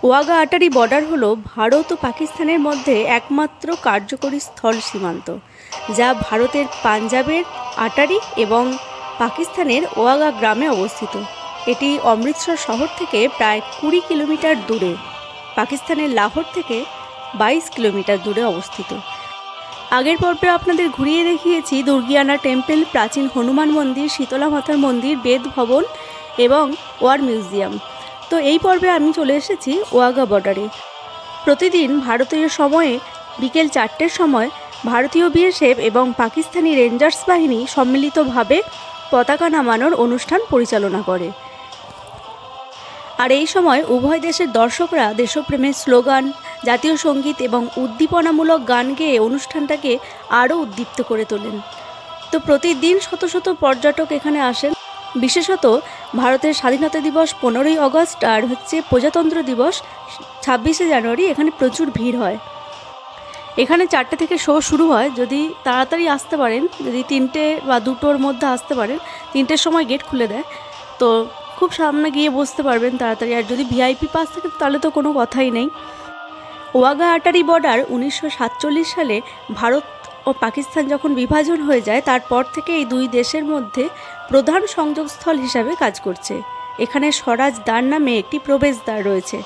Wagah Attari border হলো ভারত ও পাকিস্তানের মধ্যে একমাত্র কার্যকরী স্থল সীমান্ত, যা ভারতের পাঞ্জাবের আটারি এবং পাকিস্তানের ওয়াঘা গ্রামে অবস্থিত। এটি অমৃতসর শহর থেকে প্রায় 20 কিলোমিটার দূরে, পাকিস্তানের লাহোর থেকে 22 কিলোমিটার দূরে অবস্থিত। আগের পর্বে আপনাদের ঘুরিয়ে দেখিয়েছি দুর্গিয়ানা টেম্পল, প্রাচীন হনুমান মন্দির, শীতলা মাতার মন্দির, বেদ ভবন এবং ওয়ার মিউজিয়াম। তো এই পর্বে আমি চলে এসেছি ওয়াঘা বর্ডারে। প্রতিদিন ভারতীয় সময়ে বিকেল 4টের সময় ভারতীয় বিএসএফ এবং পাকিস্তানি রেঞ্জার্স বাহিনী সম্মিলিতভাবে পতাকা নামানোর অনুষ্ঠান পরিচালনা করে। আর এই সময় উভয় দেশের দর্শকরা দেশপ্রেমের স্লোগান, জাতীয় সঙ্গীত এবং উদ্দীপনামূলক গান গেয়ে অনুষ্ঠানটাকে আরও উদ্দীপ্ত করে তোলেন। তো প্রতিদিন শত শত পর্যটক এখানে আসেন। বিশেষত ভারতের স্বাধীনতা দিবস 15ই আগস্ট আর প্রজাতন্ত্র দিবস 26শে জানুয়ারি এখানে প্রচুর ভিড় হয়। এখানে 4টে থেকে শো শুরু হয়। যদি তাড়াতাড়ি আসতে পারেন, যদি 3টে বা 2টোর মধ্যে আসতে পারেন, 3টের সময় গেট খুলে দেয়, তো খুব সামনে গিয়ে বসতে পারবেন তাড়াতাড়ি। আর যদি ভিআইপি পাস থাকে তাহলে তো কোনো কথাই নেই। ওয়াঘা আটারি বর্ডার 1947 সালে ভারত ও পাকিস্তান যখন বিভাজন হয়ে যায়, তারপর থেকে এই দুই দেশের মধ্যে প্রধান সংযোগস্থল হিসাবে কাজ করছে। এখানে স্বরাজ দ্বার নামে একটি প্রবেশদ্বার রয়েছে।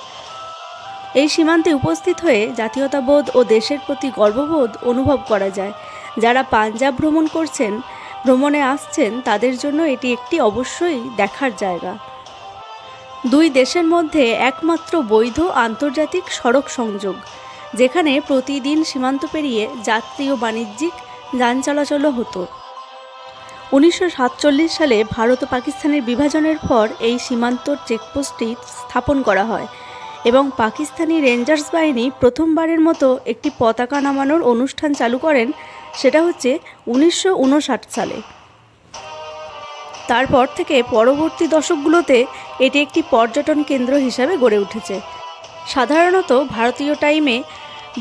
এই সীমান্তে উপস্থিত হয়ে জাতীয়তাবোধ ও দেশের প্রতি গর্ববোধ অনুভব করা যায়। যারা পাঞ্জাব ভ্রমণে আসছেন তাদের জন্য এটি একটি অবশ্যই দেখার জায়গা। দুই দেশের মধ্যে একমাত্র বৈধ আন্তর্জাতিক সড়ক সংযোগ, যেখানে প্রতিদিন সীমান্ত পেরিয়ে যাত্রী ও বাণিজ্যিক যান চলাচলও হতো। 1947 সালে ভারত ও পাকিস্তানের বিভাজনের পর এই সীমান্ত চেকপোস্টটি স্থাপন করা হয় এবং পাকিস্তানি রেঞ্জার্স বাহিনী প্রথমবারের মতো একটি পতাকা নামানোর অনুষ্ঠান চালু করেন। সেটা হচ্ছে 1959 সালে। তারপর থেকে পরবর্তী দশকগুলোতে এটি একটি পর্যটন কেন্দ্র হিসাবে গড়ে উঠেছে। সাধারণত ভারতীয় টাইমে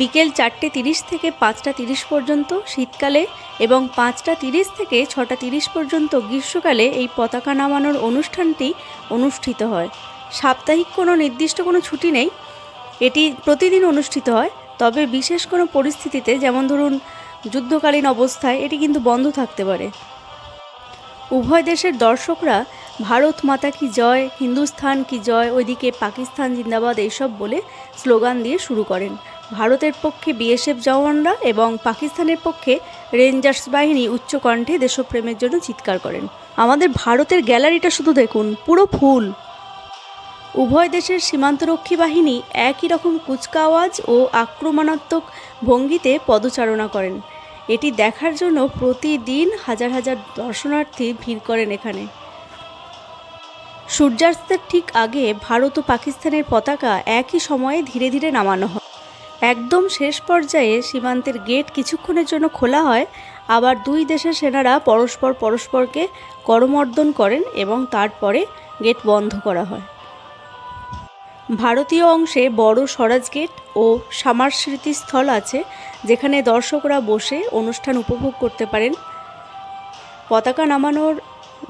বিকেল 4:30 থেকে 5:30 পর্যন্ত শীতকালে এবং 5:30 থেকে 6:30 পর্যন্ত গ্রীষ্মকালে এই পতাকা নামানোর অনুষ্ঠানটি অনুষ্ঠিত হয়। সাপ্তাহিক কোনো নির্দিষ্ট কোনো ছুটি নেই, এটি প্রতিদিন অনুষ্ঠিত হয়। তবে বিশেষ কোনো পরিস্থিতিতে, যেমন ধরুন যুদ্ধকালীন অবস্থায়, এটি কিন্তু বন্ধ থাকতে পারে। উভয় দেশের দর্শকরা ভারত মাতা কি জয়, হিন্দুস্তান কি জয়, ওইদিকে পাকিস্তান জিন্দাবাদ এইসব বলে স্লোগান দিয়ে শুরু করেন। ভারতের পক্ষে বিএসএফ জওয়ানরা এবং পাকিস্তানের পক্ষে রেঞ্জার্স বাহিনী উচ্চকণ্ঠে দেশপ্রেমের জন্য চিৎকার করেন। আমাদের ভারতের গ্যালারিটা শুধু দেখুন, পুরো ফুল। উভয় দেশের সীমান্তরক্ষী বাহিনী একই রকম কুচকাওয়াজ ও আক্রমণাত্মক ভঙ্গিতে পদচারণা করেন। এটি দেখার জন্য প্রতিদিন হাজার হাজার দর্শনার্থী ভিড় করেন এখানে। সূর্যাস্তের ঠিক আগে ভারত ও পাকিস্তানের পতাকা একই সময়ে ধীরে ধীরে নামানো হয়। একদম শেষ পর্যায়ে সীমান্তের গেট কিছুক্ষণের জন্য খোলা হয়, আবার দুই দেশের সেনারা পরস্পরকে করমর্দন করেন এবং তারপরে গেট বন্ধ করা হয়। ভারতীয় অংশে বড় স্বরাজ গেট ও সামার স্মৃতিস্থল আছে, যেখানে দর্শকরা বসে অনুষ্ঠান উপভোগ করতে পারেন। পতাকা নামানোর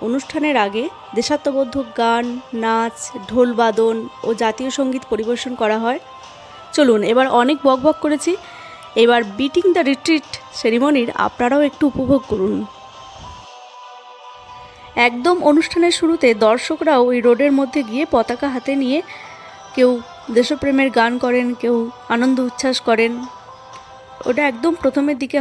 অনুষ্ঠানের আগে দেশাত্মবোধক গান, নাচ, ঢোলবাদন ও জাতীয় সঙ্গীত পরিবেশন করা হয়। চলুন, এবার অনেক বকবক করেছি, এবার বিটিং দ্য রিট্রিট সেরিমনির আপনারাও একটু উপভোগ করুন। একদম অনুষ্ঠানের শুরুতে দর্শকরাও ওই রোডের মধ্যে গিয়ে পতাকা হাতে নিয়ে কেউ দেশপ্রেমের গান করেন, কেউ আনন্দ উচ্ছ্বাস করেন। ওটা একদম প্রথমের দিকে।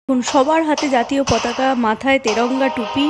এখন সবার হাতে জাতীয় পতাকা, মাথায় তেরঙ্গা টুপি।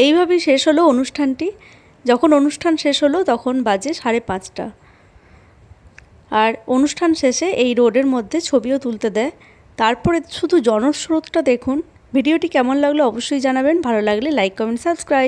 এইভাবেই শেষ হলো অনুষ্ঠানটি। যখন অনুষ্ঠান শেষ হলো তখন বাজে 5:30। আর অনুষ্ঠান শেষে এই রোডের মধ্যে ছবিও তুলতে দেয়। তারপরে শুধু জনস্রোতটা দেখুন। ভিডিওটি কেমন লাগলো অবশ্যই জানাবেন। ভালো লাগলে লাইক, কমেন্ট, সাবস্ক্রাইব।